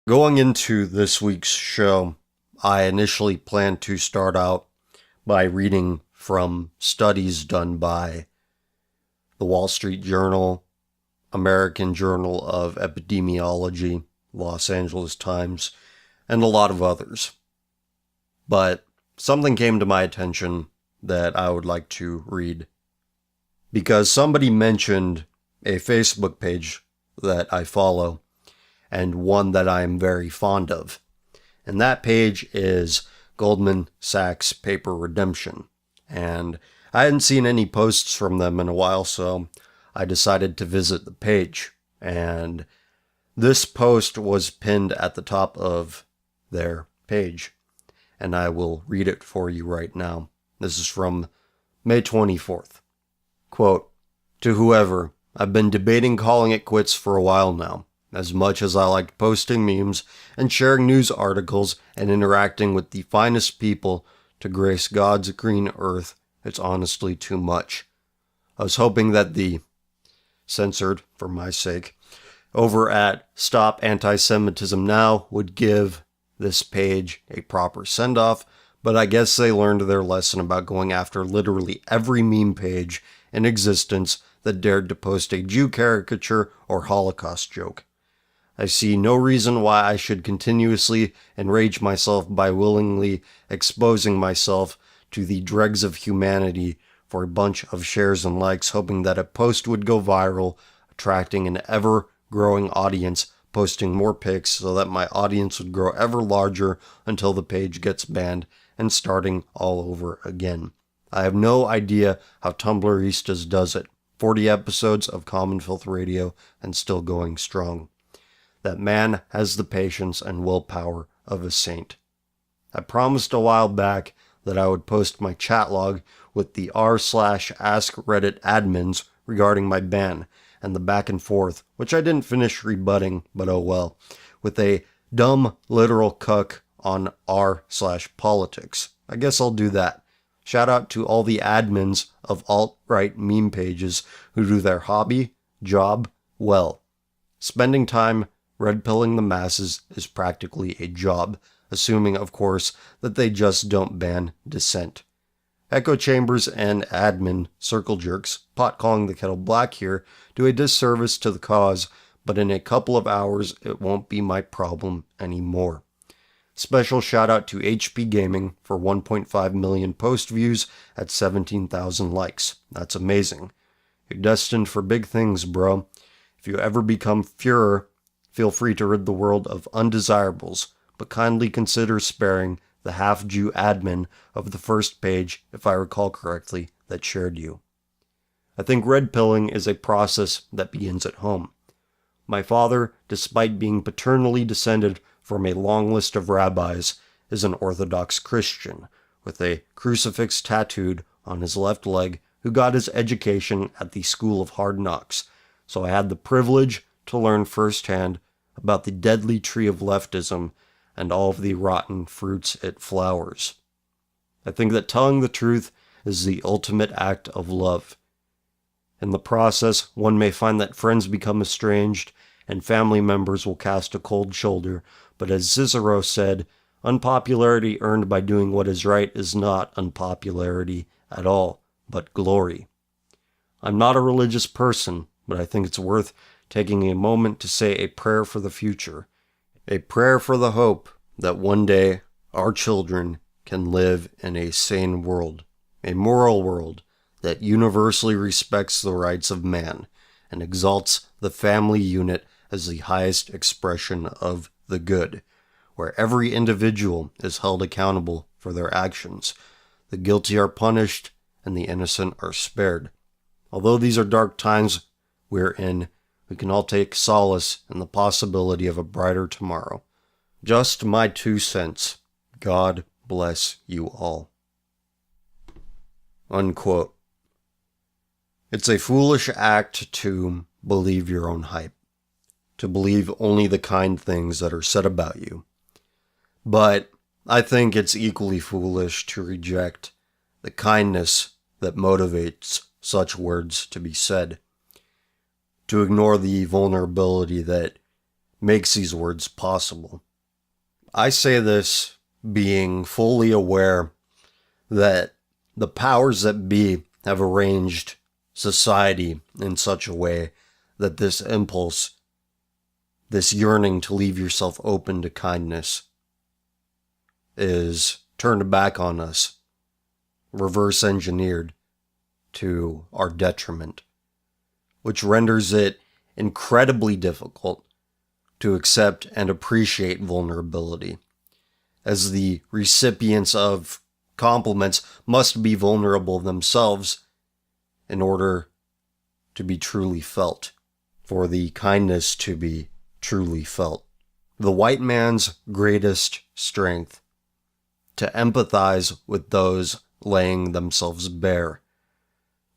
Going into this week's show, I initially planned to start out by reading from studies done by the Wall Street Journal, American Journal of Epidemiology, Los Angeles Times, and a lot of others. But something came to my attention that I would like to read because somebody mentioned a Facebook page that I follow and one that I am very fond of. And that page is Goldman Sachs Paper Redemption. And I hadn't seen any posts from them in a while, so I decided to visit the page. And this post was pinned at the top of their page. And I will read it for you right now. This is from May 24th. Quote, "To whoever, I've been debating calling it quits for a while now. As much as I liked posting memes and sharing news articles and interacting with the finest people to grace God's green earth, it's honestly too much. I was hoping that the censored, for my sake, over at Stop Anti-Semitism Now would give this page a proper send-off, but I guess they learned their lesson about going after literally every meme page in existence that dared to post a Jew caricature or Holocaust joke. I see no reason why I should continuously enrage myself by willingly exposing myself to the dregs of humanity for a bunch of shares and likes, hoping that a post would go viral, attracting an ever-growing audience, posting more pics so that my audience would grow ever larger until the page gets banned and starting all over again. I have no idea how Tumblristas does it. 40 episodes of Common Filth Radio and still going strong. That man has the patience and willpower of a saint. I promised a while back that I would post my chat log with the r/ask Reddit admins regarding my ban and the back and forth, which I didn't finish rebutting, but oh well, with a dumb literal cuck on r/politics. I guess I'll do that. Shout out to all the admins of alt-right meme pages who do their hobby, job, well. Spending time red-pilling the masses is practically a job, assuming, of course, that they just don't ban dissent. Echo chambers and admin circle jerks, pot calling the kettle black here, do a disservice to the cause, but in a couple of hours it won't be my problem anymore. Special shout out to HP Gaming for 1.5 million post views at 17,000 likes. That's amazing. You're destined for big things, bro. If you ever become Führer, feel free to rid the world of undesirables, but kindly consider sparing the half-Jew admin of the first page, if I recall correctly, that shared you. I think red-pilling is a process that begins at home. My father, despite being paternally descended from a long list of rabbis, is an Orthodox Christian, with a crucifix tattooed on his left leg, who got his education at the School of Hard Knocks, so I had the privilege to learn firsthand about the deadly tree of leftism and all of the rotten fruits it flowers. I think that telling the truth is the ultimate act of love. In the process, one may find that friends become estranged and family members will cast a cold shoulder, but as Cicero said, unpopularity earned by doing what is right is not unpopularity at all, but glory. I'm not a religious person, but I think it's worth taking a moment to say a prayer for the future, a prayer for the hope that one day our children can live in a sane world, a moral world that universally respects the rights of man and exalts the family unit as the highest expression of the good, where every individual is held accountable for their actions, the guilty are punished, and the innocent are spared. Although these are dark times we're in, we can all take solace in the possibility of a brighter tomorrow. Just my 2 cents. God bless you all." Unquote. It's a foolish act to believe your own hype, to believe only the kind things that are said about you. But I think it's equally foolish to reject the kindness that motivates such words to be said, to ignore the vulnerability that makes these words possible. I say this being fully aware that the powers that be have arranged society in such a way that this impulse, this yearning to leave yourself open to kindness, is turned back on us, reverse engineered to our detriment, which renders it incredibly difficult to accept and appreciate vulnerability, as the recipients of compliments must be vulnerable themselves in order to be truly felt, for the kindness to be truly felt. The white man's greatest strength: to empathize with those laying themselves bare,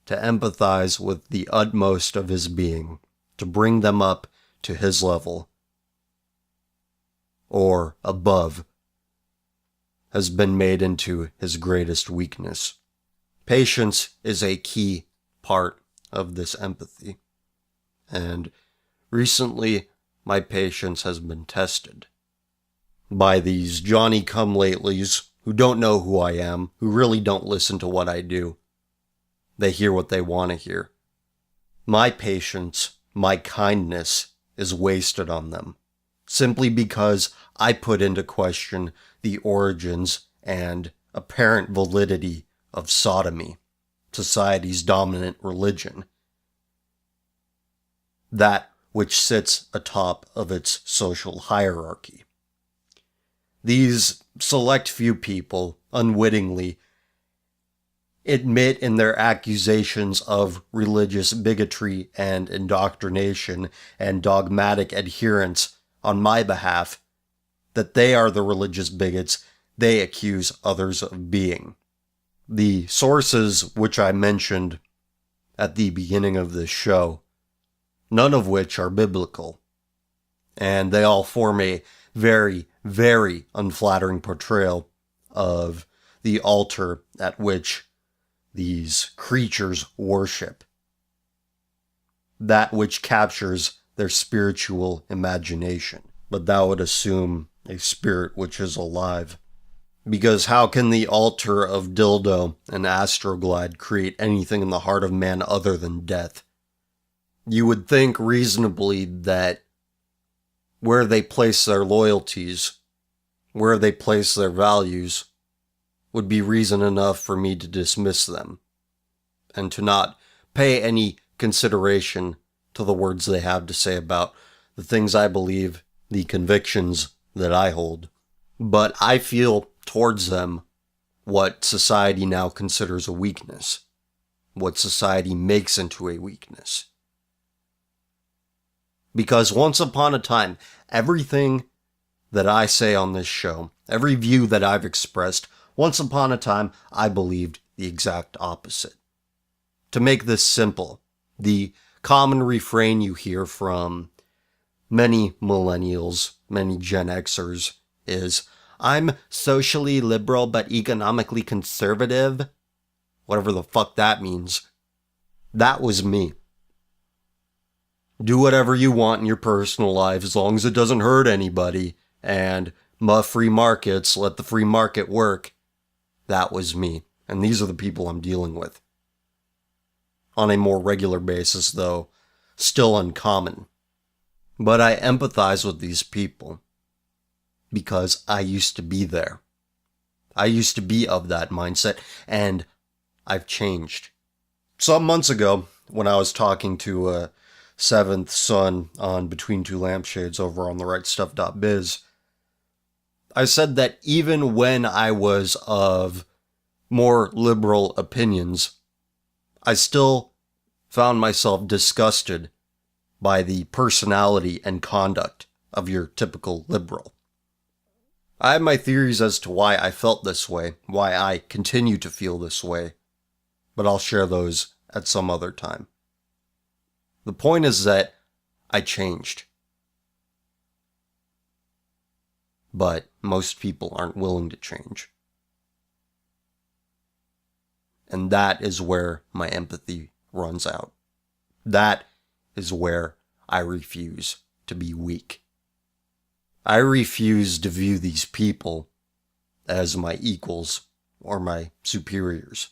to empathize with the utmost of his being, to bring them up to his level, or above, has been made into his greatest weakness. Patience is a key part of this empathy, and recently my patience has been tested by these Johnny-come-latelys who don't know who I am, who really don't listen to what I do. They hear what they want to hear. My patience, my kindness, is wasted on them, simply because I put into question the origins and apparent validity of sodomy, society's dominant religion, that which sits atop of its social hierarchy. These select few people, unwittingly, admit in their accusations of religious bigotry and indoctrination and dogmatic adherence on my behalf that they are the religious bigots they accuse others of being. The sources which I mentioned at the beginning of this show, none of which are biblical, and they all form a very, very unflattering portrayal of the altar at which these creatures worship, that which captures their spiritual imagination. But thou would assume a spirit which is alive, because how can the altar of dildo and astroglide create anything in the heart of man other than death? You would think reasonably that where they place their loyalties, where they place their values, would be reason enough for me to dismiss them, and to not pay any consideration to the words they have to say about the things I believe, the convictions that I hold. But I feel towards them what society now considers a weakness, what society makes into a weakness. Because once upon a time, everything that I say on this show, every view that I've expressed, once upon a time, I believed the exact opposite. To make this simple, the common refrain you hear from many millennials, many Gen Xers, is, I'm socially liberal but economically conservative. Whatever the fuck that means. That was me. Do whatever you want in your personal life as long as it doesn't hurt anybody, and free markets, let the free market work. That was me, and these are the people I'm dealing with. On a more regular basis, though, still uncommon. But I empathize with these people because I used to be there. I used to be of that mindset, and I've changed. Some months ago, when I was talking to a seventh son on Between Two Lampshades over on therightstuff.biz, I said that even when I was of more liberal opinions, I still found myself disgusted by the personality and conduct of your typical liberal. I have my theories as to why I felt this way, why I continue to feel this way, but I'll share those at some other time. The point is that I changed. But most people aren't willing to change. And that is where my empathy runs out. That is where I refuse to be weak. I refuse to view these people as my equals or my superiors.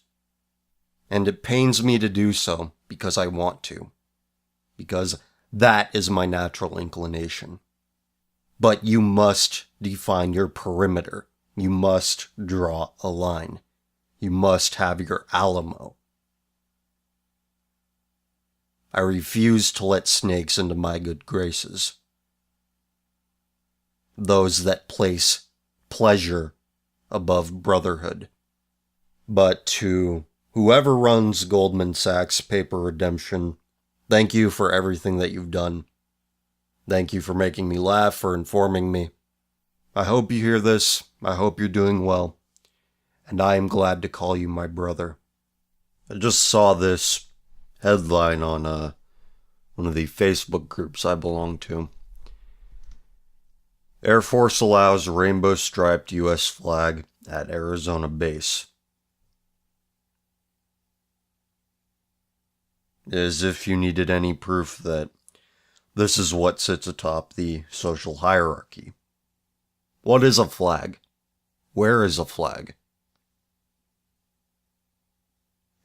And it pains me to do so because I want to, because that is my natural inclination. But you must define your perimeter. You must draw a line. You must have your Alamo. I refuse to let snakes into my good graces. Those that place pleasure above brotherhood. But to whoever runs Goldman Sachs Paper Redemption, thank you for everything that you've done. Thank you for making me laugh, for informing me. I hope you hear this. I hope you're doing well. And I am glad to call you my brother. I just saw this headline on one of the Facebook groups I belong to. Air Force allows rainbow-striped U.S. flag at Arizona base. As if you needed any proof that this is what sits atop the social hierarchy. What is a flag? Where is a flag?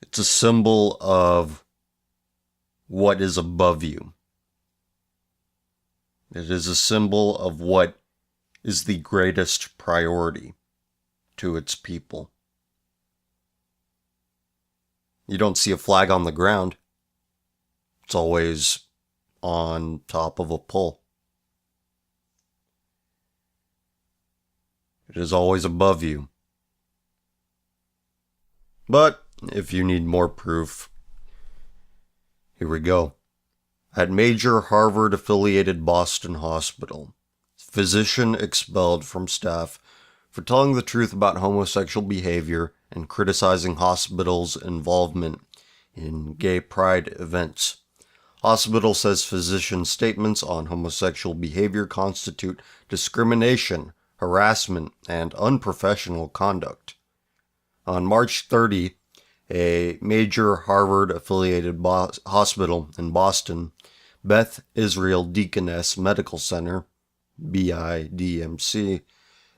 It's a symbol of what is above you. It is a symbol of what is the greatest priority to its people. You don't see a flag on the ground. It's always on top of a pole. It is always above you. But if you need more proof, here we go. At major Harvard-affiliated Boston hospital, physician expelled from staff for telling the truth about homosexual behavior and criticizing hospital's involvement in gay pride events. Hospital says physician statements on homosexual behavior constitute discrimination, harassment, and unprofessional conduct. On March 30, a major Harvard-affiliated hospital in Boston, Beth Israel Deaconess Medical Center, BIDMC,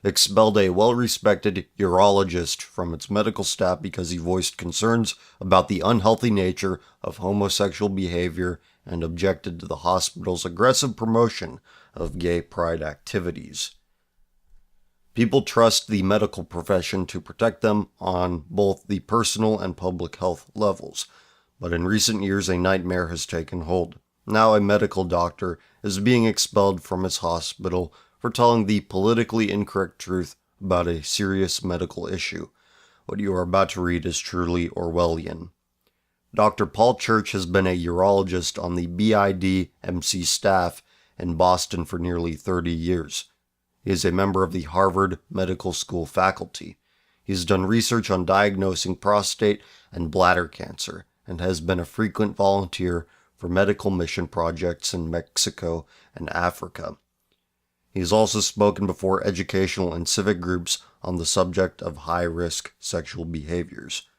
expelled a well-respected urologist from its medical staff because he voiced concerns about the unhealthy nature of homosexual behavior and objected to the hospital's aggressive promotion of gay pride activities. People trust the medical profession to protect them on both the personal and public health levels, but in recent years a nightmare has taken hold. Now a medical doctor is being expelled from his hospital for telling the politically incorrect truth about a serious medical issue. What you are about to read is truly Orwellian. Dr. Paul Church has been a urologist on the BIDMC staff in Boston for nearly 30 years. He is a member of the Harvard Medical School faculty. He has done research on diagnosing prostate and bladder cancer and has been a frequent volunteer for medical mission projects in Mexico and Africa. He has also spoken before educational and civic groups on the subject of high-risk sexual behaviors.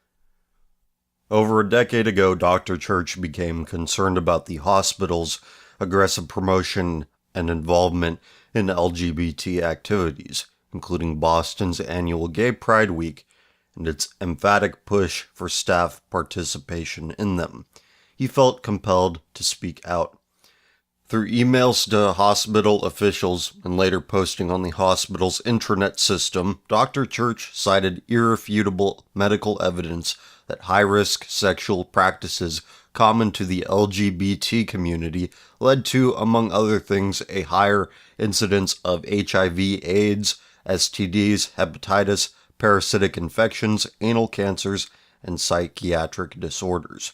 Over a decade ago, Dr. Church became concerned about the hospital's aggressive promotion and involvement in LGBT activities, including Boston's annual Gay Pride Week and its emphatic push for staff participation in them. He felt compelled to speak out. Through emails to hospital officials and later posting on the hospital's intranet system, Dr. Church cited irrefutable medical evidence that high-risk sexual practices common to the LGBT community led to, among other things, a higher incidence of HIV, AIDS, STDs, hepatitis, parasitic infections, anal cancers, and psychiatric disorders.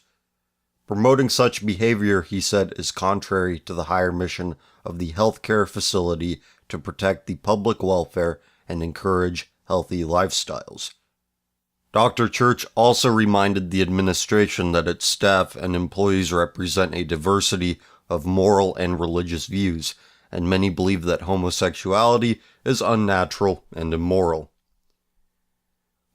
Promoting such behavior, he said, is contrary to the higher mission of the healthcare facility to protect the public welfare and encourage healthy lifestyles. Dr. Church also reminded the administration that its staff and employees represent a diversity of moral and religious views, and many believe that homosexuality is unnatural and immoral.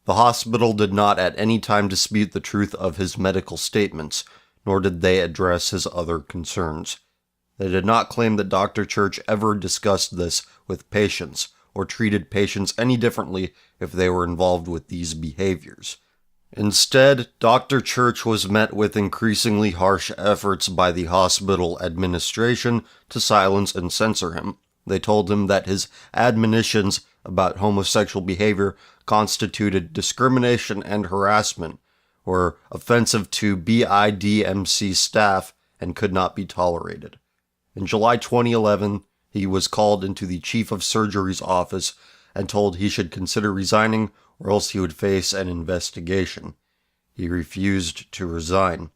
The hospital did not at any time dispute the truth of his medical statements, nor did they address his other concerns. They did not claim that Dr. Church ever discussed this with patients or treated patients any differently if they were involved with these behaviors. Instead, Dr. Church was met with increasingly harsh efforts by the hospital administration to silence and censor him. They told him that his admonitions about homosexual behavior constituted discrimination and harassment, were offensive to BIDMC staff, and could not be tolerated. In July 2011, he was called into the Chief of Surgery's office and told he should consider resigning or else he would face an investigation. He refused to resign.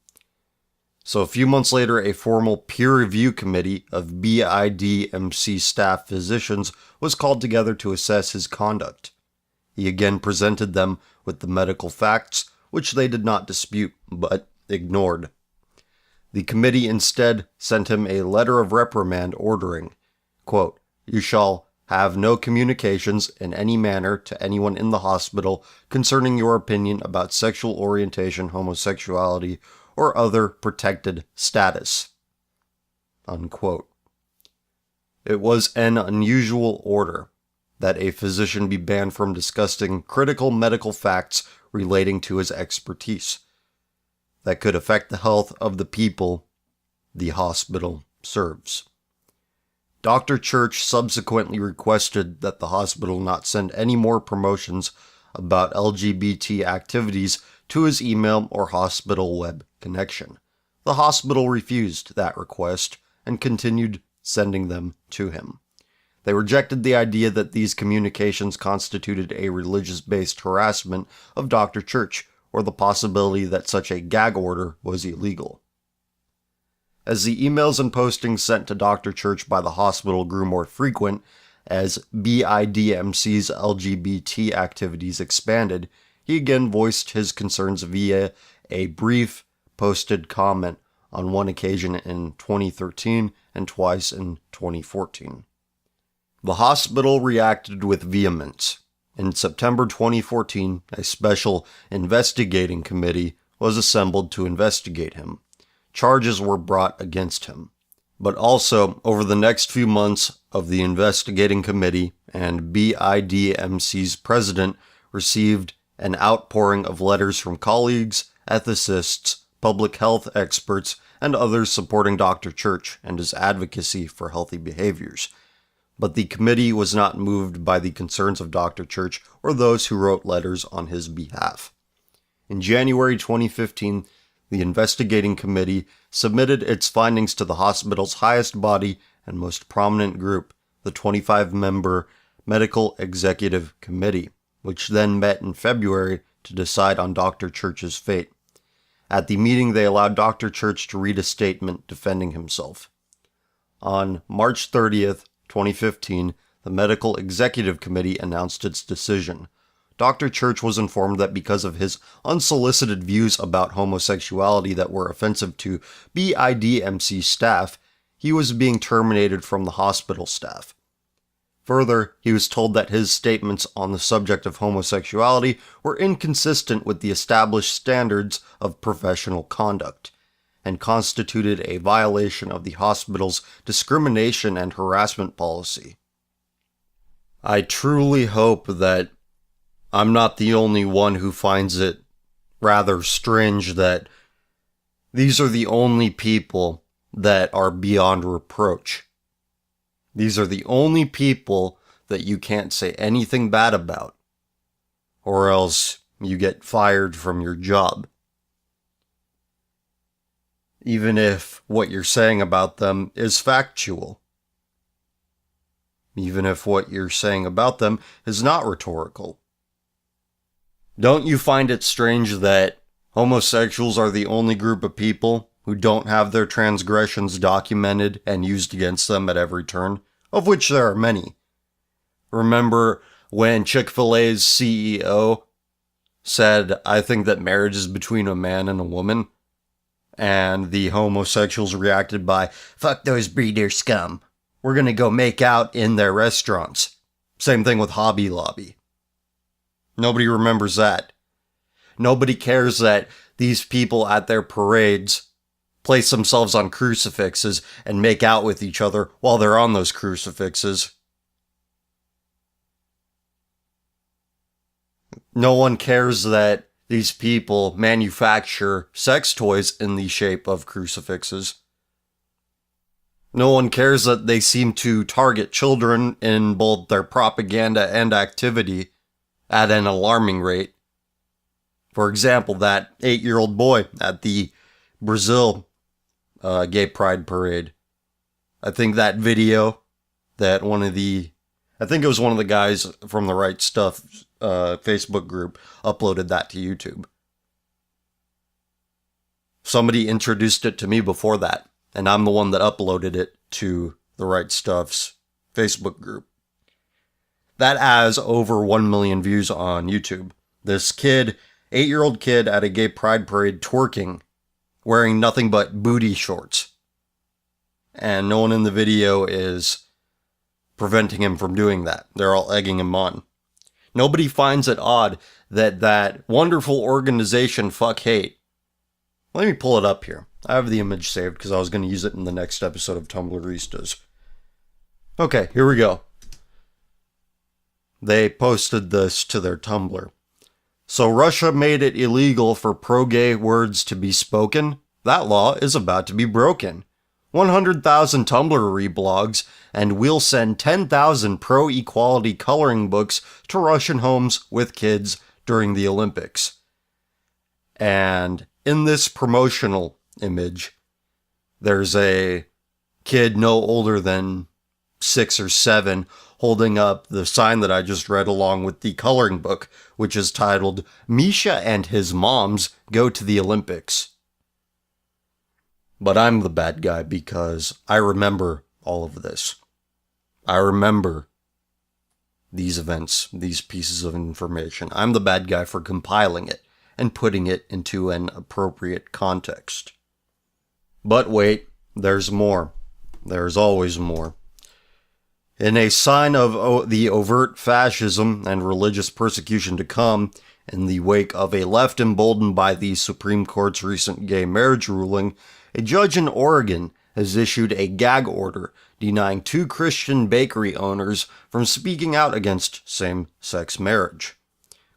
So a few months later, a formal peer review committee of BIDMC staff physicians was called together to assess his conduct. He again presented them with the medical facts, which they did not dispute, but ignored. The committee instead sent him a letter of reprimand ordering, quote, "You shall have no communications in any manner to anyone in the hospital concerning your opinion about sexual orientation, homosexuality, or other protected status." Unquote. It was an unusual order that a physician be banned from discussing critical medical facts relating to his expertise that could affect the health of the people the hospital serves. Dr. Church subsequently requested that the hospital not send any more promotions about LGBT activities to his email or hospital web connection. The hospital refused that request and continued sending them to him. They rejected the idea that these communications constituted a religious-based harassment of Dr. Church, or the possibility that such a gag order was illegal. As the emails and postings sent to Dr. Church by the hospital grew more frequent, as BIDMC's LGBT activities expanded, he again voiced his concerns via a brief posted comment on one occasion in 2013 and twice in 2014. The hospital reacted with vehemence. In September 2014, a special investigating committee was assembled to investigate him. Charges were brought against him. But also, over the next few months of the investigating committee and BIDMC's president received an outpouring of letters from colleagues, ethicists, public health experts, and others supporting Dr. Church and his advocacy for healthy behaviors. But the committee was not moved by the concerns of Dr. Church or those who wrote letters on his behalf. In January 2015, the investigating committee submitted its findings to the hospital's highest body and most prominent group, the 25-member Medical Executive Committee, which then met in February to decide on Dr. Church's fate. At the meeting, they allowed Dr. Church to read a statement defending himself. On March 30th, 2015, the Medical Executive Committee announced its decision. Dr. Church was informed that because of his unsolicited views about homosexuality that were offensive to BIDMC staff, he was being terminated from the hospital staff. Further, he was told that his statements on the subject of homosexuality were inconsistent with the established standards of professional conduct, and constituted a violation of the hospital's discrimination and harassment policy. I truly hope that I'm not the only one who finds it rather strange that these are the only people that are beyond reproach. These are the only people that you can't say anything bad about, or else you get fired from your job. Even if what you're saying about them is factual. Even if what you're saying about them is not rhetorical. Don't you find it strange that homosexuals are the only group of people who don't have their transgressions documented and used against them at every turn, of which there are many? Remember when Chick-fil-A's CEO said, "I think that marriage is between a man and a woman"? And the homosexuals reacted by, "Fuck those breeder scum. We're gonna go make out in their restaurants." Same thing with Hobby Lobby. Nobody remembers that. Nobody cares that these people at their parades place themselves on crucifixes and make out with each other while they're on those crucifixes. No one cares that these people manufacture sex toys in the shape of crucifixes. No one cares that they seem to target children in both their propaganda and activity at an alarming rate. For example, that 8-year-old boy at the Brazil gay pride parade. I think that video that I think it was one of the guys from the Right Stuff Facebook group uploaded that to YouTube. Somebody introduced it to me before that, and I'm the one that uploaded it to the Right Stuff's Facebook group. That has over 1 million views on YouTube. This kid, 8-year-old kid at a gay pride parade twerking, wearing nothing but booty shorts. And no one in the video is preventing him from doing that. They're all egging him on. Nobody finds it odd that that wonderful organization, Fuck Hate. Let me pull it up here. I have the image saved because I was going to use it in the next episode of Tumblristas. Okay, here we go. They posted this to their Tumblr. So Russia made it illegal for pro-gay words to be spoken? That law is about to be broken. 100,000 Tumblr reblogs, and we'll send 10,000 pro-equality coloring books to Russian homes with kids during the Olympics. And in this promotional image, there's a kid no older than 6 or 7 holding up the sign that I just read along with the coloring book, which is titled, Misha and His Moms Go to the Olympics. But I'm the bad guy because I remember all of this. I remember these events, these pieces of information. I'm the bad guy for compiling it and putting it into an appropriate context. But wait, there's more. There's always more. In a sign of the overt fascism and religious persecution to come, in the wake of a left emboldened by the Supreme Court's recent gay marriage ruling, a judge in Oregon has issued a gag order denying 2 Christian bakery owners from speaking out against same-sex marriage.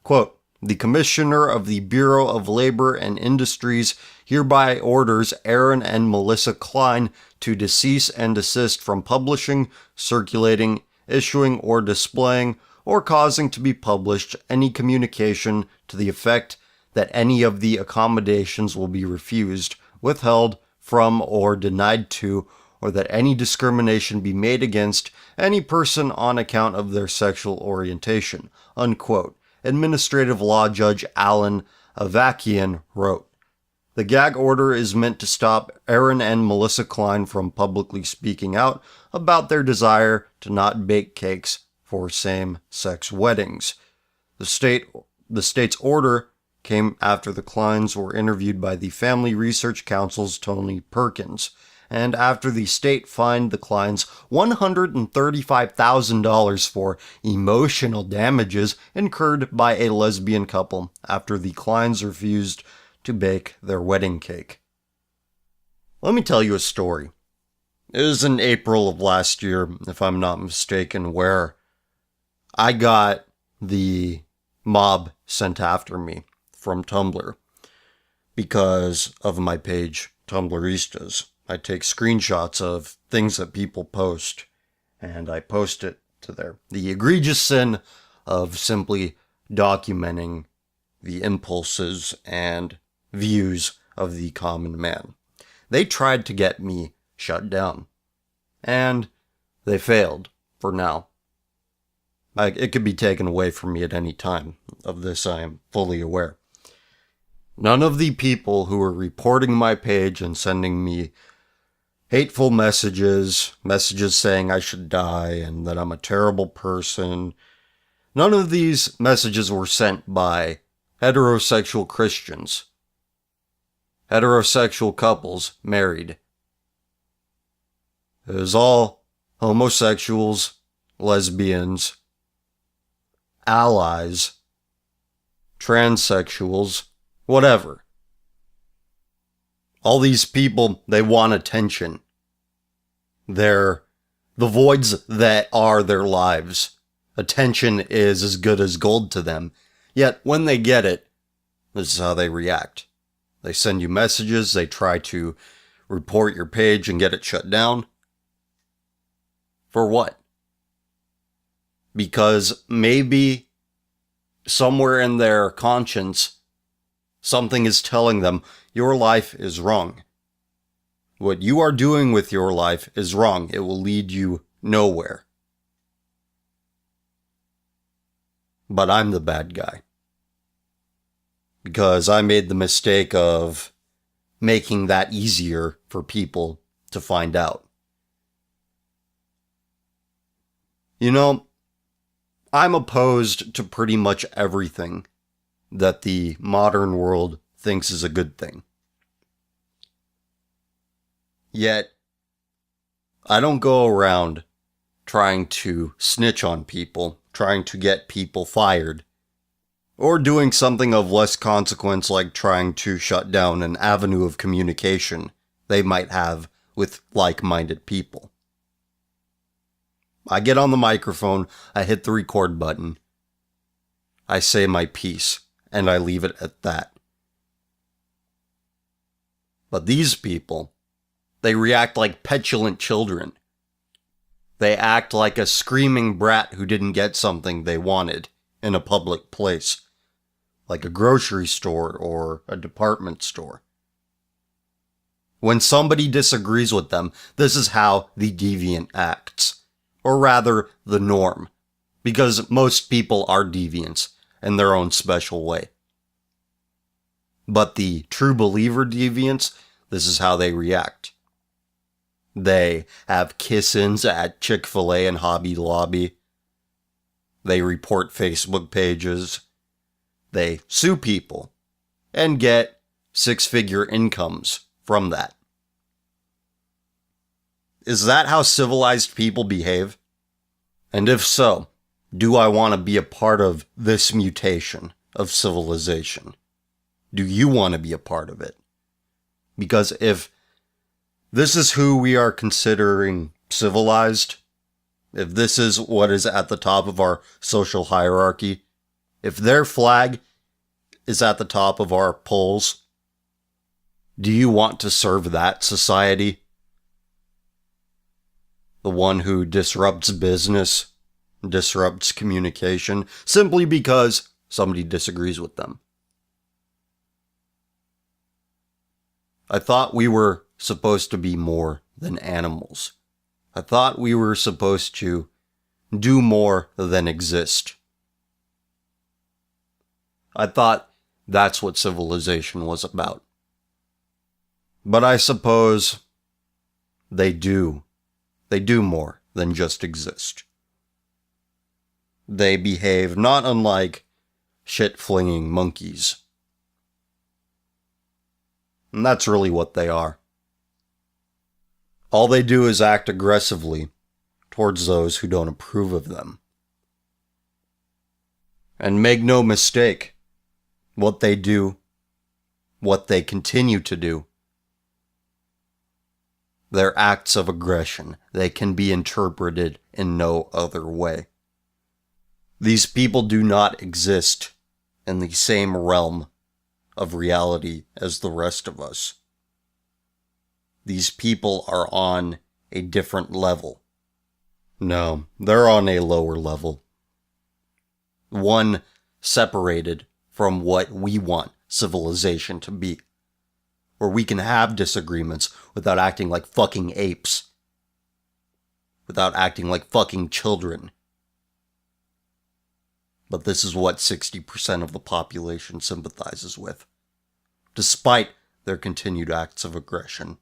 Quote, the Commissioner of the Bureau of Labor and Industries hereby orders Aaron and Melissa Klein to cease and desist from publishing, circulating, issuing, or displaying, or causing to be published any communication to the effect that any of the accommodations will be refused, withheld from, or denied to, or that any discrimination be made against any person on account of their sexual orientation, unquote. Administrative Law Judge Alan Avakian wrote. The gag order is meant to stop Aaron and Melissa Klein from publicly speaking out about their desire to not bake cakes for same-sex weddings. The state's order came after the Kleins were interviewed by the Family Research Council's Tony Perkins, and after the state fined the Kleins $135,000 for emotional damages incurred by a lesbian couple after the Kleins refused to bake their wedding cake. Let me tell you a story. It was in April of last year, if I'm not mistaken, where I got the mob sent after me from Tumblr because of my page, Tumblristas. I take screenshots of things that people post, and I post it to there. The egregious sin of simply documenting the impulses and views of the common man. They tried to get me shut down, and they failed for now. It could be taken away from me at any time. Of this I am fully aware. None of the people who were reporting my page and sending me hateful messages saying I should die and that I'm a terrible person, none of these messages were sent by heterosexual Christians, heterosexual couples married. It was all homosexuals, lesbians, allies, transsexuals, whatever. All these people, they want attention. They're the voids that are their lives. Attention is as good as gold to them. Yet, when they get it, this is how they react. They send you messages, they try to report your page and get it shut down. For what? Because maybe somewhere in their conscience, something is telling them your life is wrong. What you are doing with your life is wrong. It will lead you nowhere. But I'm the bad guy. Because I made the mistake of making that easier for people to find out. You know, I'm opposed to pretty much everything that the modern world thinks is a good thing. Yet, I don't go around trying to snitch on people, trying to get people fired, or doing something of less consequence like trying to shut down an avenue of communication they might have with like-minded people. I get on the microphone, I hit the record button, I say my piece, and I leave it at that. But these people, they react like petulant children. They act like a screaming brat who didn't get something they wanted in a public place, like a grocery store or a department store. When somebody disagrees with them, this is how the deviant acts. Or rather, the norm. Because most people are deviants in their own special way. But the true believer deviants, this is how they react. They have kiss-ins at Chick-fil-A and Hobby Lobby. They report Facebook pages. They sue people and get six-figure incomes from that. Is that how civilized people behave? And if so, do I want to be a part of this mutation of civilization? Do you want to be a part of it? Because if this is who we are considering civilized, if this is what is at the top of our social hierarchy, if their flag is at the top of our polls, do you want to serve that society? The one who disrupts business, disrupts communication, simply because somebody disagrees with them. I thought we were supposed to be more than animals. I thought we were supposed to do more than exist. I thought that's what civilization was about. But I suppose they do more than just exist. They behave not unlike shit-flinging monkeys. And that's really what they are. All they do is act aggressively towards those who don't approve of them. And make no mistake, what they do, what they continue to do, their acts of aggression, they can be interpreted in no other way. These people do not exist in the same realm of reality as the rest of us. These people are on a different level. No, they're on a lower level. One separated from what we want civilization to be. Where we can have disagreements without acting like fucking apes. Without acting like fucking children. But this is what 60% of the population sympathizes with, despite their continued acts of aggression.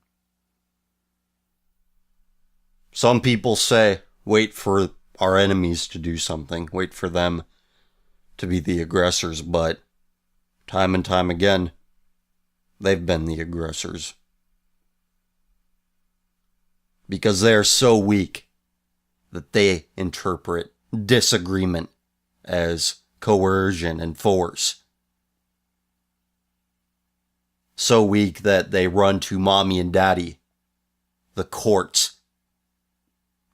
Some people say, wait for our enemies to do something, wait for them to be the aggressors, but time and time again, they've been the aggressors. Because they are so weak that they interpret disagreement as coercion and force. So weak that they run to mommy and daddy. The courts.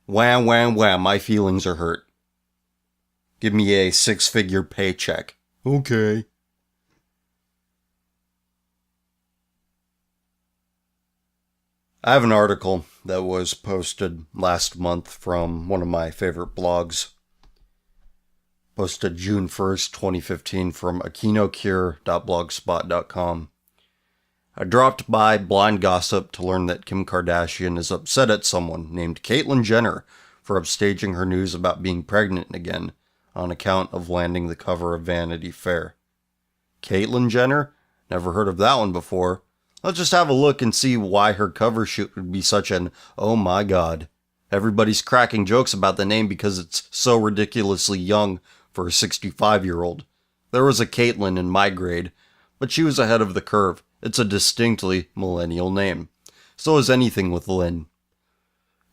Wham, wham, wham, my feelings are hurt. Give me a 6-figure paycheck. Okay. I have an article that was posted last month from one of my favorite blogs. Posted June 1st, 2015 from akinocure.blogspot.com. I dropped by Blind Gossip to learn that Kim Kardashian is upset at someone named Caitlyn Jenner for upstaging her news about being pregnant again on account of landing the cover of Vanity Fair. Caitlyn Jenner? Never heard of that one before. Let's just have a look and see why her cover shoot would be such an oh my god. Everybody's cracking jokes about the name because it's so ridiculously young for a 65-year-old. There was a Caitlyn in my grade, but she was ahead of the curve. It's a distinctly millennial name. So is anything with Lynn.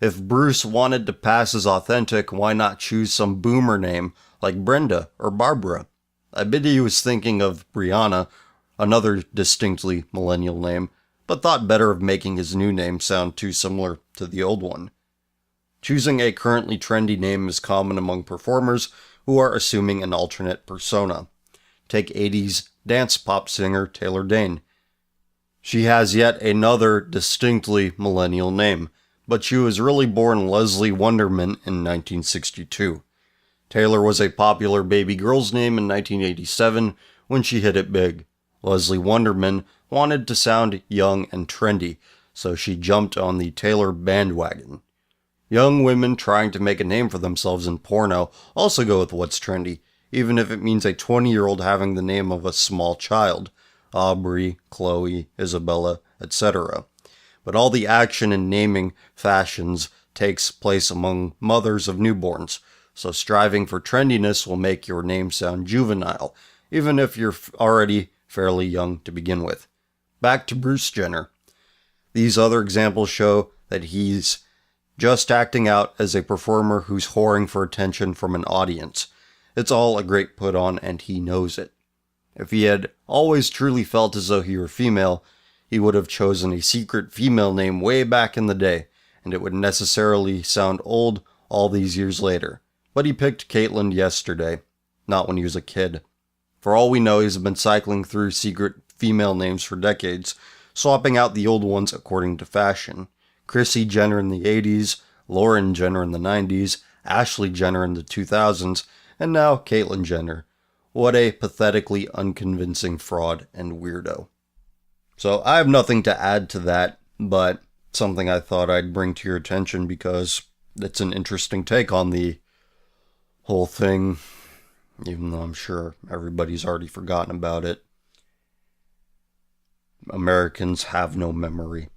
If Bruce wanted to pass as authentic, why not choose some boomer name like Brenda or Barbara? I bet he was thinking of Brianna, another distinctly millennial name, but thought better of making his new name sound too similar to the old one. Choosing a currently trendy name is common among performers who are assuming an alternate persona. Take 80s dance pop singer Taylor Dayne. She has yet another distinctly millennial name, but she was really born Leslie Wonderman in 1962. Taylor was a popular baby girl's name in 1987 when she hit it big. Leslie Wonderman wanted to sound young and trendy, so she jumped on the Taylor bandwagon. Young women trying to make a name for themselves in porno also go with what's trendy, even if it means a 20-year-old having the name of a small child. Aubrey, Chloe, Isabella, etc. But all the action in naming fashions takes place among mothers of newborns, so striving for trendiness will make your name sound juvenile, even if you're already fairly young to begin with. Back to Bruce Jenner. These other examples show that he's just acting out as a performer who's whoring for attention from an audience. It's all a great put on, and he knows it. If he had always truly felt as though he were female, he would have chosen a secret female name way back in the day, and it would necessarily sound old all these years later. But he picked Caitlyn yesterday, not when he was a kid. For all we know, he's been cycling through secret female names for decades, swapping out the old ones according to fashion. Chrissy Jenner in the 80s, Lauren Jenner in the 90s, Ashley Jenner in the 2000s, and now Caitlyn Jenner. What a pathetically unconvincing fraud and weirdo. So I have nothing to add to that, but something I thought I'd bring to your attention because it's an interesting take on the whole thing, even though I'm sure everybody's already forgotten about it. Americans have no memory.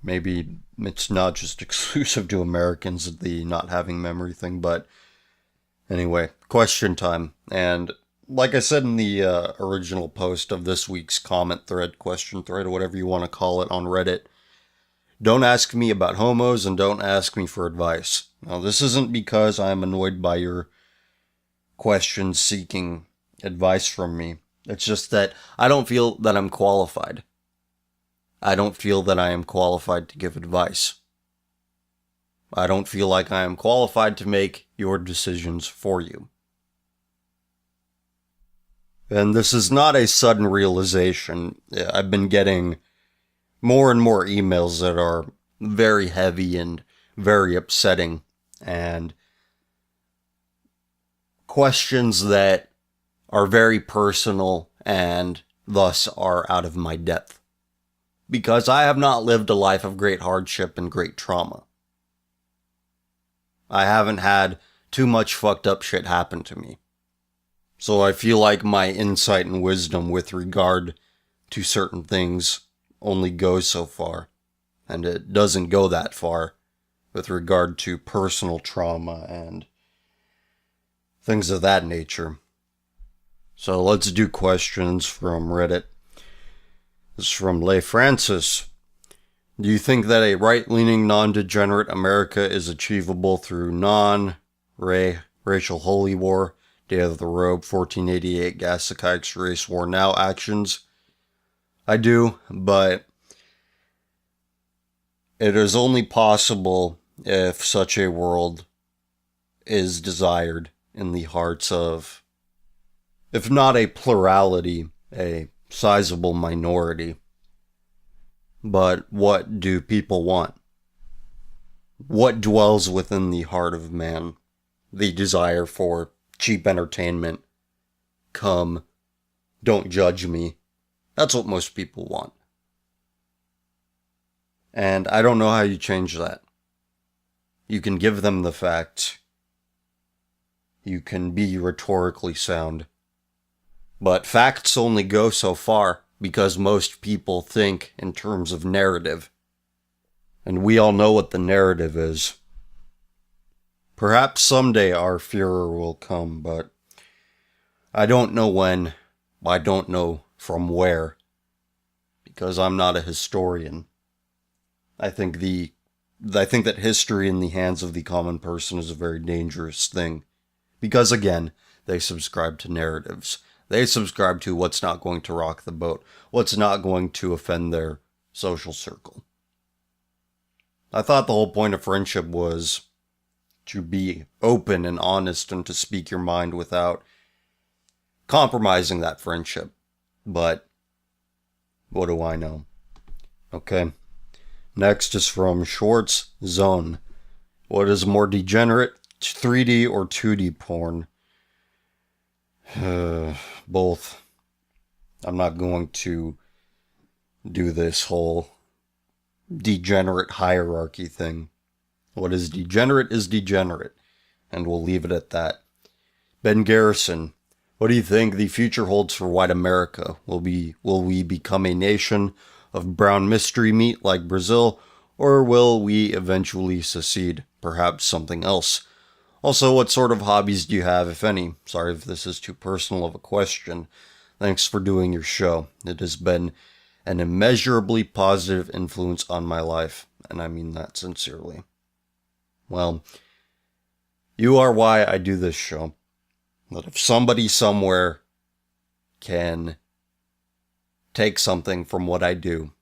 Maybe it's not just exclusive to Americans, the not having memory thing, but anyway, question time. And like I said in the original post of this week's comment thread, question thread, or whatever you want to call it on Reddit, don't ask me about homos and don't ask me for advice. Now, this isn't because I'm annoyed by your questions seeking advice from me. It's just that I don't feel that I'm qualified. I don't feel that I am qualified to give advice. I don't feel like I am qualified to make your decisions for you. And this is not a sudden realization. I've been getting more and more emails that are very heavy and very upsetting, and questions that are very personal and thus are out of my depth. Because I have not lived a life of great hardship and great trauma. I haven't had too much fucked up shit happen to me. So I feel like my insight and wisdom with regard to certain things only goes so far. And it doesn't go that far with regard to personal trauma and things of that nature. So let's do questions from Reddit. This is from Leigh Francis. Do you think that a right-leaning, non-degenerate America is achievable through non-racial holy war, Day of the Robe, 1488, Gas the Kikes, Race War Now actions? I do, but it is only possible if such a world is desired in the hearts of, if not a plurality, a sizable minority. But what do people want? What dwells within the heart of man? The desire for cheap entertainment. Come, don't judge me. That's what most people want. And I don't know how you change that. You can give them the facts. You can be rhetorically sound. But facts only go so far because most people think in terms of narrative. And we all know what the narrative is. Perhaps someday our Führer will come, but I don't know when. I don't know from where. Because I'm not a historian. I think that history in the hands of the common person is a very dangerous thing. Because again, they subscribe to narratives. They subscribe to what's not going to rock the boat, what's not going to offend their social circle. I thought the whole point of friendship was to be open and honest and to speak your mind without compromising that friendship. But what do I know? Okay. Next is from Schwartz Zone. What is more degenerate, 3D or 2D porn? Both. I'm not going to do this whole degenerate hierarchy thing. What is degenerate, and we'll leave it at that. Ben Garrison, what do you think the future holds for white America? Will we become a nation of brown mystery meat like Brazil, or will we eventually secede? Perhaps something else. Also, what sort of hobbies do you have, if any? Sorry if this is too personal of a question. Thanks for doing your show. It has been an immeasurably positive influence on my life, and I mean that sincerely. Well, you are why I do this show. That if somebody somewhere can take something from what I do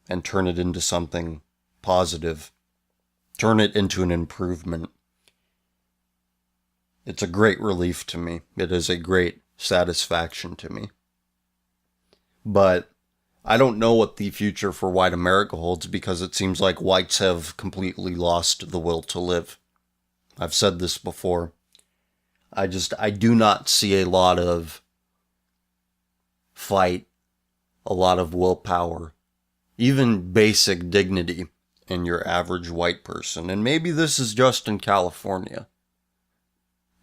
and turn it into something positive, turn it into an improvement, it's a great relief to me. It is a great satisfaction to me. But I don't know what the future for white America holds because it seems like whites have completely lost the will to live. I've said this before. I do not see a lot of fight, a lot of willpower, even basic dignity in your average white person. And maybe this is just in California.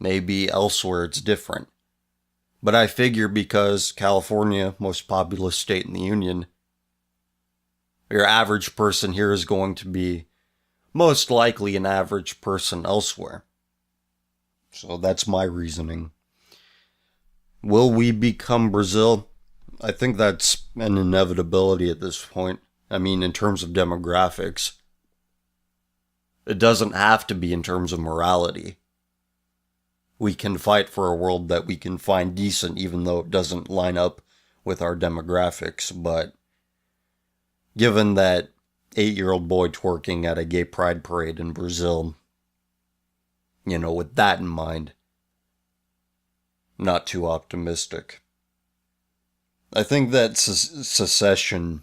Maybe elsewhere it's different. But I figure because California, most populous state in the Union, your average person here is going to be most likely an average person elsewhere. So that's my reasoning. Will we become Brazil? I think that's an inevitability at this point. I mean, in terms of demographics. It doesn't have to be in terms of morality. We can fight for a world that we can find decent even though it doesn't line up with our demographics. But given that 8-year-old boy twerking at a gay pride parade in Brazil, with that in mind, not too optimistic. I think that secession,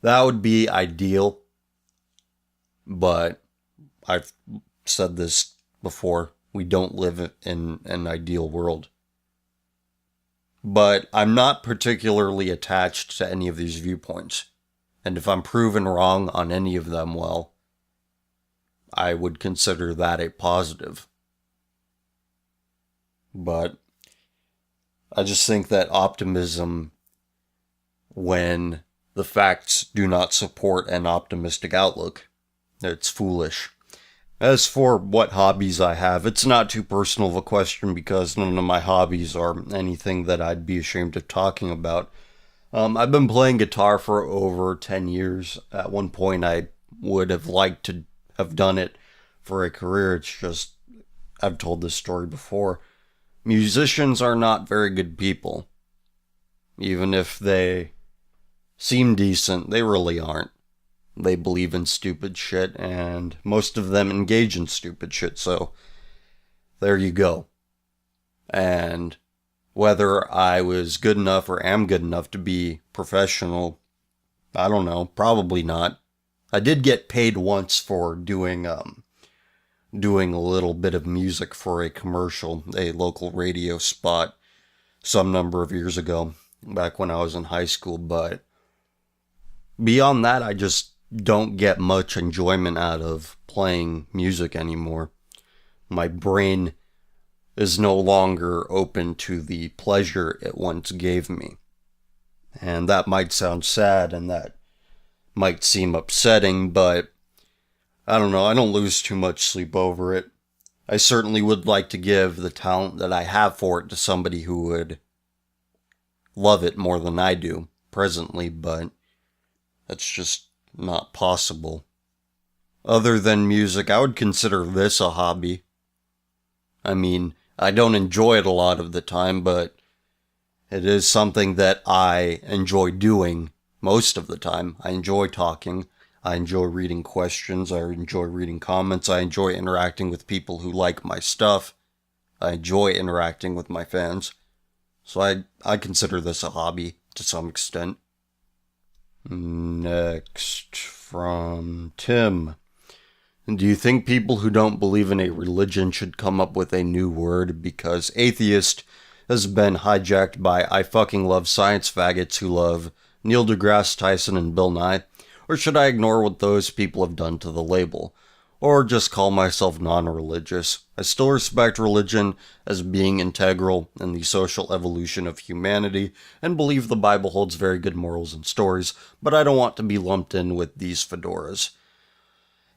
that would be ideal. But I've said this before. We don't live in an ideal world. But I'm not particularly attached to any of these viewpoints. And if I'm proven wrong on any of them, well, I would consider that a positive. But I just think that optimism, when the facts do not support an optimistic outlook, it's foolish. As for what hobbies I have, it's not too personal of a question because none of my hobbies are anything that I'd be ashamed of talking about. I've been playing guitar for over 10 years. At one point, I would have liked to have done it for a career. It's just, I've told this story before. Musicians are not very good people. Even if they seem decent, they really aren't. They believe in stupid shit, and most of them engage in stupid shit, so there you go. And whether I was good enough or am good enough to be professional, I don't know, probably not. I did get paid once for doing a little bit of music for a commercial, a local radio spot, some number of years ago, back when I was in high school, but beyond that, I just don't get much enjoyment out of playing music anymore. My brain is no longer open to the pleasure it once gave me. And that might sound sad and that might seem upsetting, but I don't know, I don't lose too much sleep over it. I certainly would like to give the talent that I have for it to somebody who would love it more than I do presently, but that's just not possible. Other than music, I would consider this a hobby. I mean, I don't enjoy it a lot of the time, but it is something that I enjoy doing most of the time. I enjoy talking. I enjoy reading questions. I enjoy reading comments. I enjoy interacting with people who like my stuff. I enjoy interacting with my fans. So I consider this a hobby to some extent. Next, from Tim. Do you think people who don't believe in a religion should come up with a new word because atheist has been hijacked by I fucking love science faggots who love Neil deGrasse Tyson and Bill Nye? Or should I ignore what those people have done to the label? Or just call myself non-religious? I still respect religion as being integral in the social evolution of humanity and believe the Bible holds very good morals and stories, but I don't want to be lumped in with these fedoras.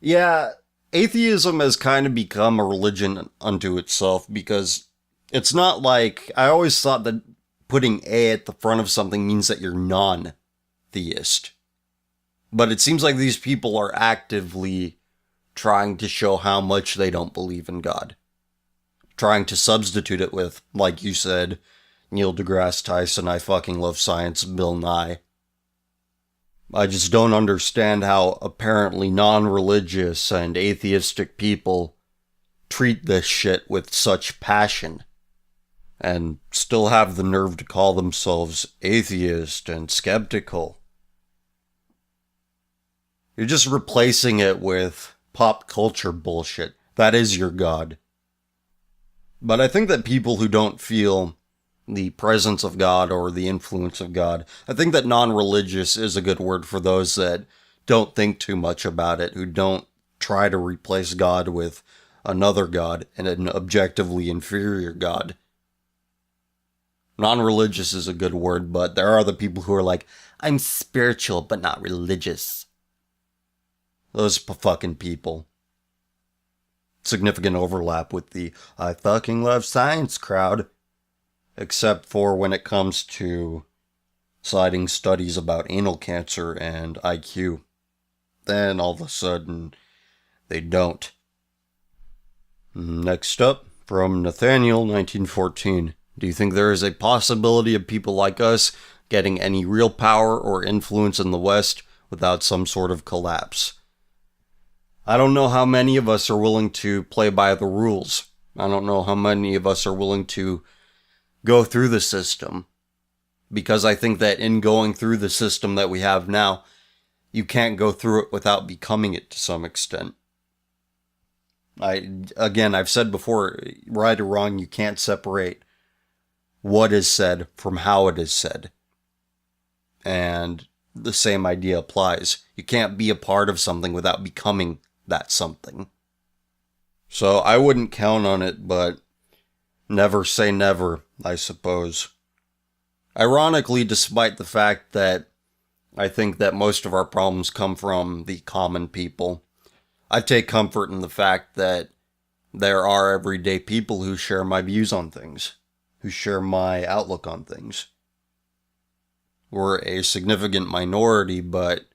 Yeah, atheism has kind of become a religion unto itself because it's not like, I always thought that putting A at the front of something means that you're non-theist. But it seems like these people are actively trying to show how much they don't believe in God. Trying to substitute it with, like you said, Neil deGrasse Tyson, I fucking love science, Bill Nye. I just don't understand how apparently non-religious and atheistic people treat this shit with such passion and still have the nerve to call themselves atheist and skeptical. You're just replacing it with pop culture bullshit. That is your God. But I think that people who don't feel the presence of God or the influence of God, I think that non-religious is a good word for those that don't think too much about it, who don't try to replace God with another God and an objectively inferior God. Non-religious is a good word, but there are the people who are like, I'm spiritual but not religious. Those fucking people. Significant overlap with the I fucking love science crowd. Except for when it comes to citing studies about anal cancer and IQ. Then all of a sudden, they don't. Next up, from Nathaniel, 1914. Do you think there is a possibility of people like us getting any real power or influence in the West without some sort of collapse? I don't know how many of us are willing to play by the rules. I don't know how many of us are willing to go through the system. Because I think that in going through the system that we have now, you can't go through it without becoming it to some extent. I've said before, right or wrong, you can't separate what is said from how it is said. And the same idea applies. You can't be a part of something without becoming that something. So I wouldn't count on it, but never say never, I suppose. Ironically, despite the fact that I think that most of our problems come from the common people, I take comfort in the fact that there are everyday people who share my views on things, who share my outlook on things. We're a significant minority, but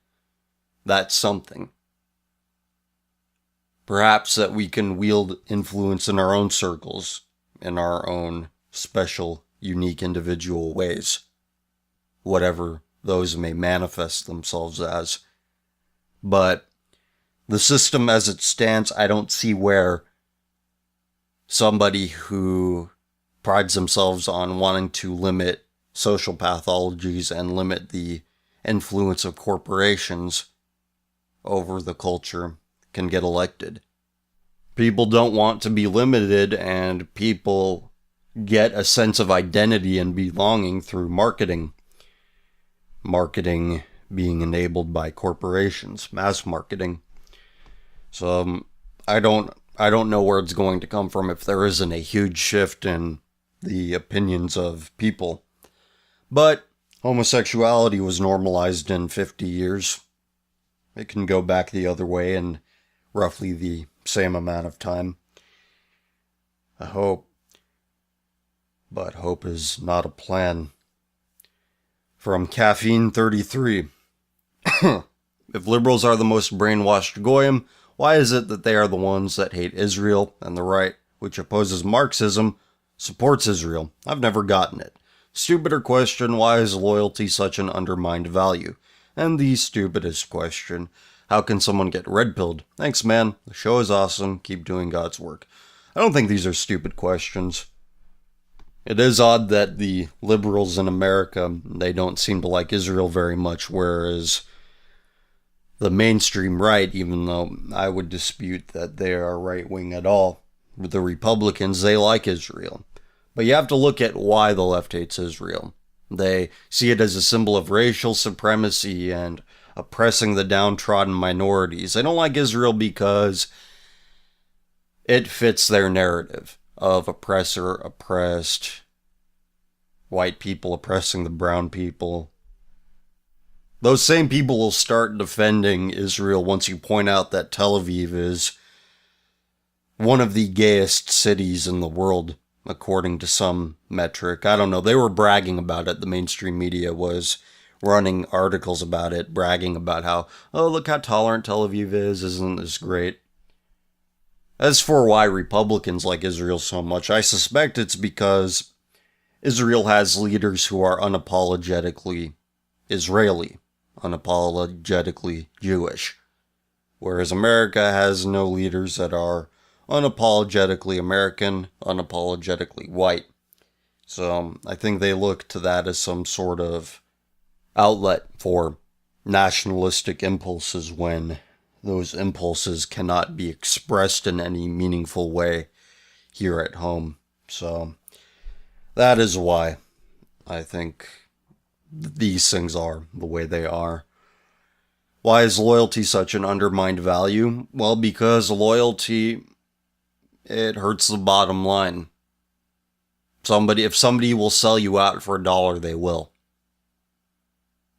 that's something. Perhaps that we can wield influence in our own circles, in our own special, unique, individual ways. whatever those may manifest themselves as. But the system as it stands, I don't see where somebody who prides themselves on wanting to limit social pathologies and limit the influence of corporations over the culture can get elected. People don't want to be limited, and people get a sense of identity and belonging through marketing. Marketing being enabled by corporations, mass marketing. So I don't know where it's going to come from if there isn't a huge shift in the opinions of people. But homosexuality was normalized in 50 years. It can go back the other way in roughly the same amount of time. I hope. But hope is not a plan. From Caffeine 33. If liberals are the most brainwashed goyim, why is it that they are the ones that hate Israel and the right, which opposes Marxism, supports Israel? I've never gotten it. Stupider question, why is loyalty such an undermined value? And the stupidest question, how can someone get red-pilled? Thanks, man. The show is awesome. Keep doing God's work. I don't think these are stupid questions. It is odd that the liberals in America, they don't seem to like Israel very much, whereas the mainstream right, even though I would dispute that they are right-wing at all, the Republicans, they like Israel. But you have to look at why the left hates Israel. They see it as a symbol of racial supremacy and oppressing the downtrodden minorities. They don't like Israel because it fits their narrative of oppressor, oppressed, white people oppressing the brown people. Those same people will start defending Israel once you point out that Tel Aviv is one of the gayest cities in the world, according to some metric. I don't know. They were bragging about it. The mainstream media was running articles about it, bragging about how, oh, look how tolerant Tel Aviv is. Isn't this great? As for why Republicans like Israel so much, I suspect it's because Israel has leaders who are unapologetically Israeli, unapologetically Jewish, whereas America has no leaders that are unapologetically American, unapologetically white. So I think they look to that as some sort of outlet for nationalistic impulses when those impulses cannot be expressed in any meaningful way here at home. So that is why I think these things are the way they are. Why is loyalty such an undermined value? Well, because loyalty, it hurts the bottom line. If somebody will sell you out for $1, they will.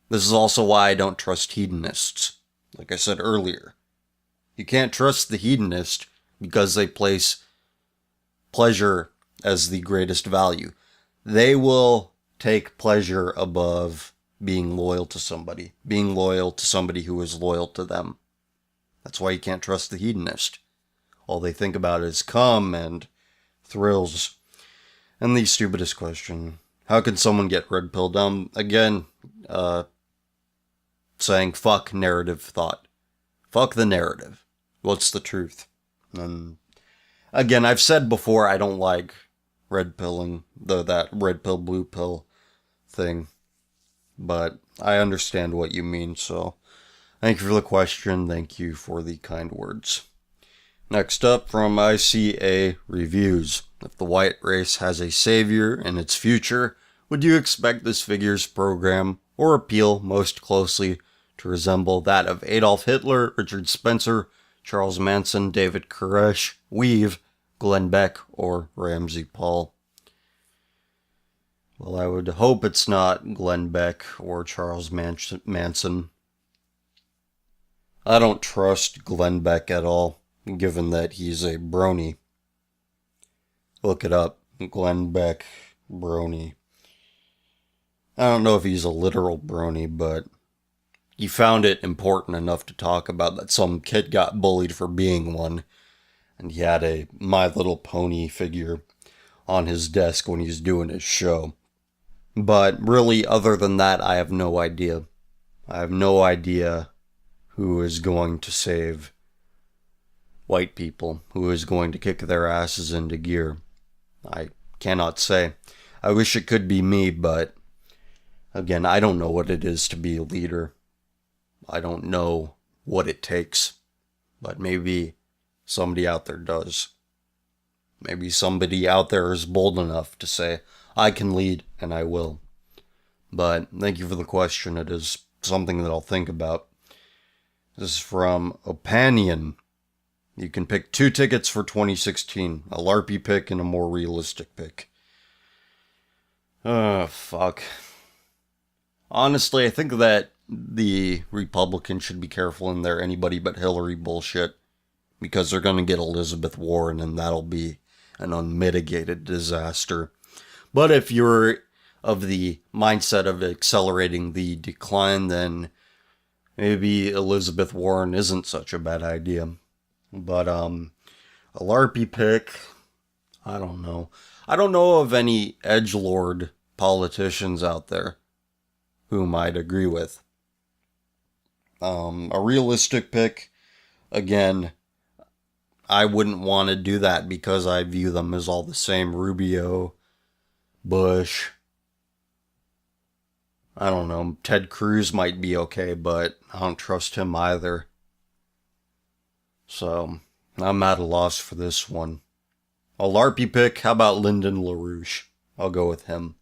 This is also why I don't trust hedonists. Like I said earlier, you can't trust the hedonist because they place pleasure as the greatest value. They will take pleasure above being loyal to somebody who is loyal to them. That's why you can't trust the hedonist. All they think about is cum and thrills. And the stupidest question, how can someone get red-pilled? Again, saying fuck narrative thought. Fuck the narrative. What's the truth? And again, I've said before I don't like red-pilling, that red pill, blue pill thing. But I understand what you mean, so thank you for the question. Thank you for the kind words. Next up from ICA Reviews. If the white race has a savior in its future, would you expect this figure's program or appeal most closely to resemble that of Adolf Hitler, Richard Spencer, Charles Manson, David Koresh, Weave, Glenn Beck, or Ramsey Paul? Well, I would hope it's not Glenn Beck or Charles Manson. I don't trust Glenn Beck at all, given that he's a brony. Look it up. Glenn Beck, brony. I don't know if he's a literal brony, but he found it important enough to talk about that some kid got bullied for being one, and he had a My Little Pony figure on his desk when he was doing his show. But really, other than that, I have no idea. I have no idea who is going to save white people, who is going to kick their asses into gear. I cannot say. I wish it could be me, but again, I don't know what it is to be a leader. I don't know what it takes, but maybe somebody out there does. Maybe somebody out there is bold enough to say, I can lead, and I will. But thank you for the question. It is something that I'll think about. This is from Opanion. You can pick 2 tickets for 2016. A LARPy pick and a more realistic pick. Fuck. Honestly, I think that the Republicans should be careful in their anybody but Hillary bullshit. Because they're going to get Elizabeth Warren, and that'll be an unmitigated disaster. But if you're of the mindset of accelerating the decline, then maybe Elizabeth Warren isn't such a bad idea. But a LARPy pick, I don't know. I don't know of any edgelord politicians out there whom I'd agree with. A realistic pick, again, I wouldn't want to do that because I view them as all the same. Rubio, Bush, I don't know, Ted Cruz might be okay, but I don't trust him either. So, I'm at a loss for this one. A LARPy pick, how about Lyndon LaRouche? I'll go with him.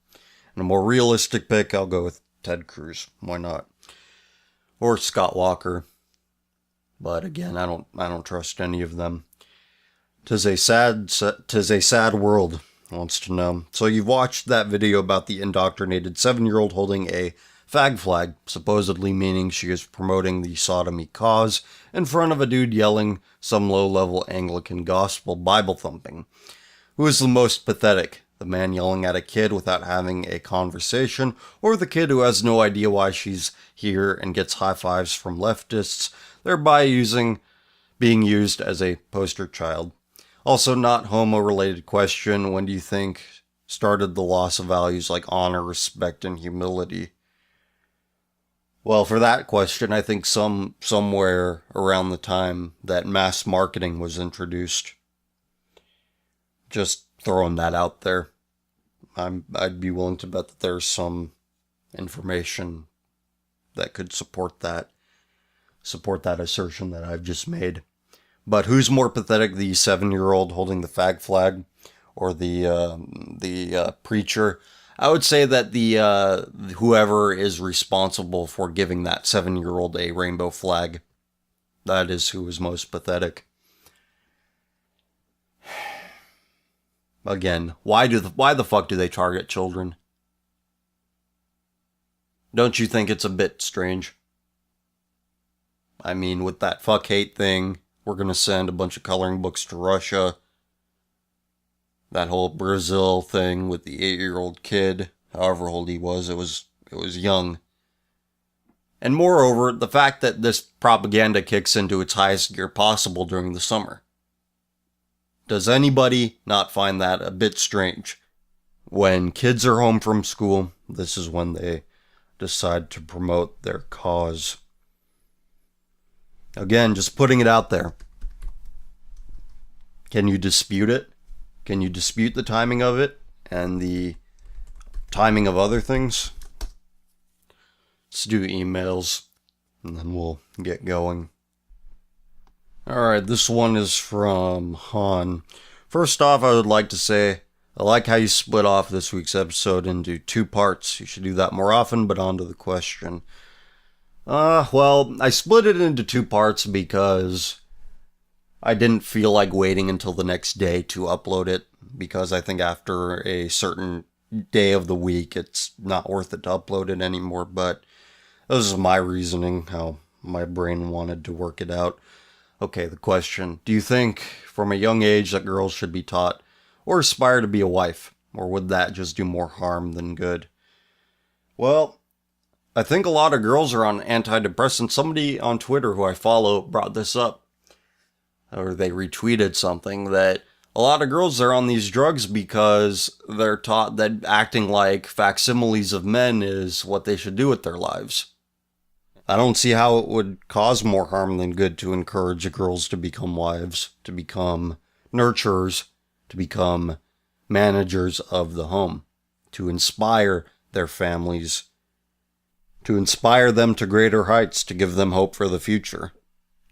And a more realistic pick, I'll go with Ted Cruz. Why not? Or Scott Walker. But again, I don't trust any of them. 'Tis a sad world, wants to know. So you've watched that video about the indoctrinated 7-year-old holding a fag flag, supposedly meaning she is promoting the sodomy cause, in front of a dude yelling some low-level Anglican gospel Bible thumping. Who is the most pathetic? The man yelling at a kid without having a conversation, or the kid who has no idea why she's here and gets high fives from leftists, thereby being used as a poster child? Also, not homo-related question, when do you think started the loss of values like honor, respect, and humility? Well, for that question, I think somewhere around the time that mass marketing was introduced. Just throwing that out there. I'd be willing to bet that there's some information that could support that assertion that I've just made. But who's more pathetic, the 7-year-old holding the fag flag or the preacher? I would say that the whoever is responsible for giving that 7-year-old a rainbow flag, that is who is most pathetic. Again, why the fuck do they target children? Don't you think it's a bit strange? I mean, with that fuck hate thing, we're gonna send a bunch of coloring books to Russia. That whole Brazil thing with the 8-year-old kid, however old he was, it was young. And moreover, the fact that this propaganda kicks into its highest gear possible during the summer. Does anybody not find that a bit strange? When kids are home from school, this is when they decide to promote their cause. Again, just putting it out there. Can you dispute it? Can you dispute the timing of it and the timing of other things? Let's do emails and then we'll get going. Alright, this one is from Han. First off, I would like to say, I like how you split off this week's episode into 2 parts. You should do that more often, but on to the question. Well, I split it into 2 parts because I didn't feel like waiting until the next day to upload it, because I think after a certain day of the week, it's not worth it to upload it anymore, but this is my reasoning, how my brain wanted to work it out. Okay, the question. Do you think from a young age that girls should be taught or aspire to be a wife? Or would that just do more harm than good? Well, I think a lot of girls are on antidepressants. Somebody on Twitter who I follow brought this up. Or they retweeted something that A lot of girls are on these drugs because they're taught that acting like facsimiles of men is what they should do with their lives. I don't see how it would cause more harm than good to encourage girls to become wives, to become nurturers, to become managers of the home, to inspire their families, to inspire them to greater heights, to give them hope for the future,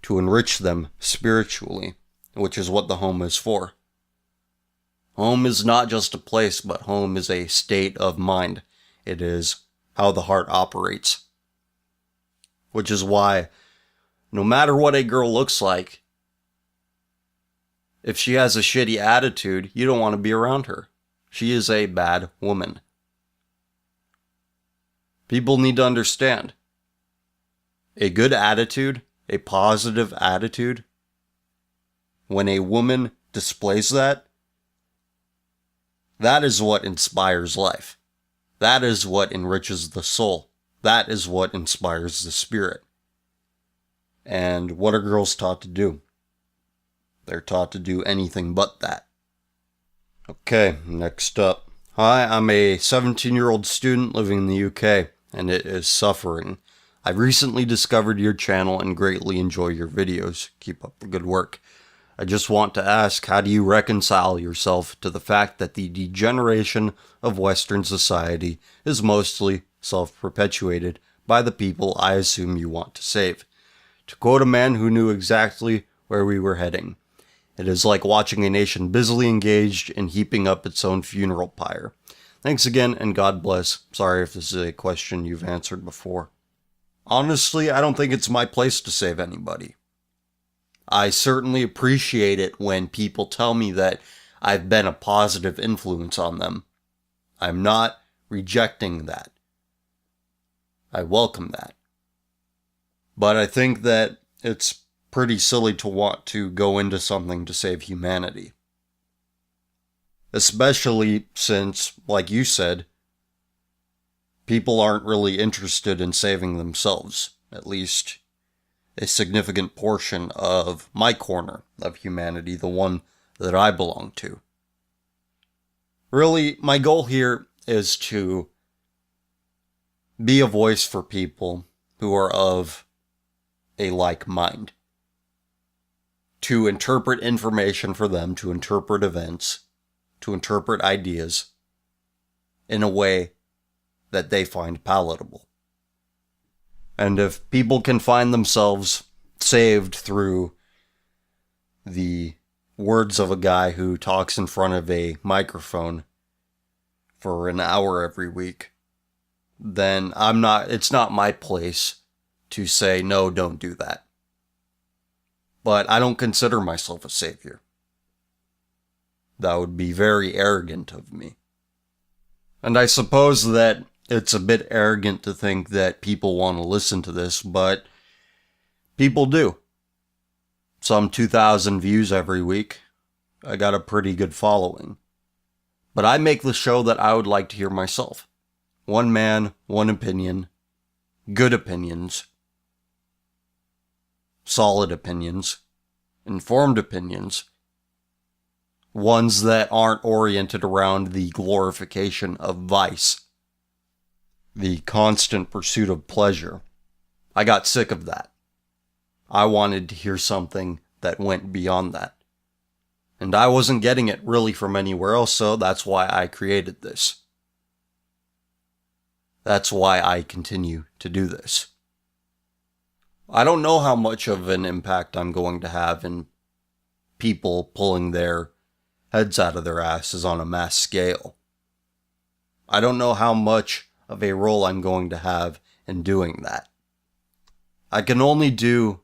to enrich them spiritually, which is what the home is for. Home is not just a place, but home is a state of mind. It is how the heart operates. Which is why, no matter what a girl looks like, if she has a shitty attitude, you don't want to be around her. She is a bad woman. People need to understand. A good attitude, a positive attitude, when a woman displays that, that is what inspires life. That is what enriches the soul. That is what inspires the spirit. And what are girls taught to do? They're taught to do anything but that. Okay, next up. Hi, I'm a 17-year-old student living in the UK, and it is suffering. I've recently discovered your channel and greatly enjoy your videos. Keep up the good work. I just want to ask, how do you reconcile yourself to the fact that the degeneration of Western society is mostly self-perpetuated by the people I assume you want to save? To quote a man who knew exactly where we were heading, it is like watching a nation busily engaged in heaping up its own funeral pyre. Thanks again, and God bless. Sorry if this is a question you've answered before. Honestly, I don't think it's my place to save anybody. I certainly appreciate it when people tell me that I've been a positive influence on them. I'm not rejecting that. I welcome that. But I think that it's pretty silly to want to go into something to save humanity. Especially since, like you said, people aren't really interested in saving themselves, at least a significant portion of my corner of humanity, the one that I belong to. Really, my goal here is to be a voice for people who are of a like mind, to interpret information for them, to interpret events, to interpret ideas in a way that they find palatable. And if people can find themselves saved through the words of a guy who talks in front of a microphone for an hour every week, then it's not my place to say, no, don't do that. But I don't consider myself a savior. That would be very arrogant of me. And I suppose that it's a bit arrogant to think that people want to listen to this, but people do. Some 2,000 views every week. I got a pretty good following. But I make the show that I would like to hear myself. One man, one opinion. Good opinions. Solid opinions. Informed opinions. Ones that aren't oriented around the glorification of vice. The constant pursuit of pleasure. I got sick of that. I wanted to hear something that went beyond that. And I wasn't getting it really from anywhere else, so that's why I created this. That's why I continue to do this. I don't know how much of an impact I'm going to have in people pulling their heads out of their asses on a mass scale. I don't know how much of a role I'm going to have in doing that. I can only do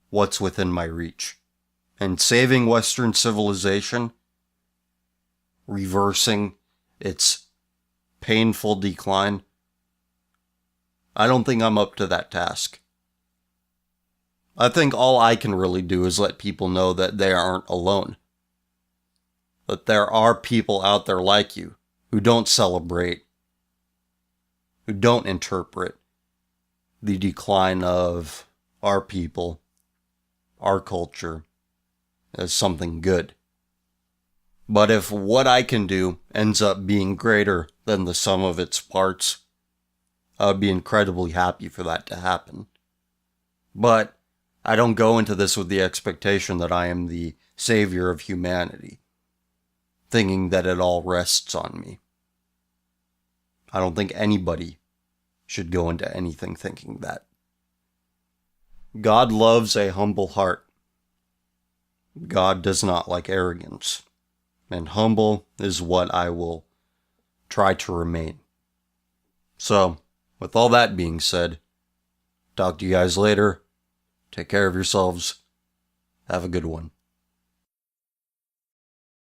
what's within my reach. And saving Western civilization, reversing its painful decline, I don't think I'm up to that task. I think all I can really do is let people know that they aren't alone. That there are people out there like you who don't celebrate, who don't interpret the decline of our people, our culture, as something good. But if what I can do ends up being greater than the sum of its parts, I would be incredibly happy for that to happen. But I don't go into this with the expectation that I am the savior of humanity, thinking that it all rests on me. I don't think anybody should go into anything thinking that. God loves a humble heart. God does not like arrogance. And humble is what I will try to remain. So, with all that being said, talk to you guys later. Take care of yourselves. Have a good one.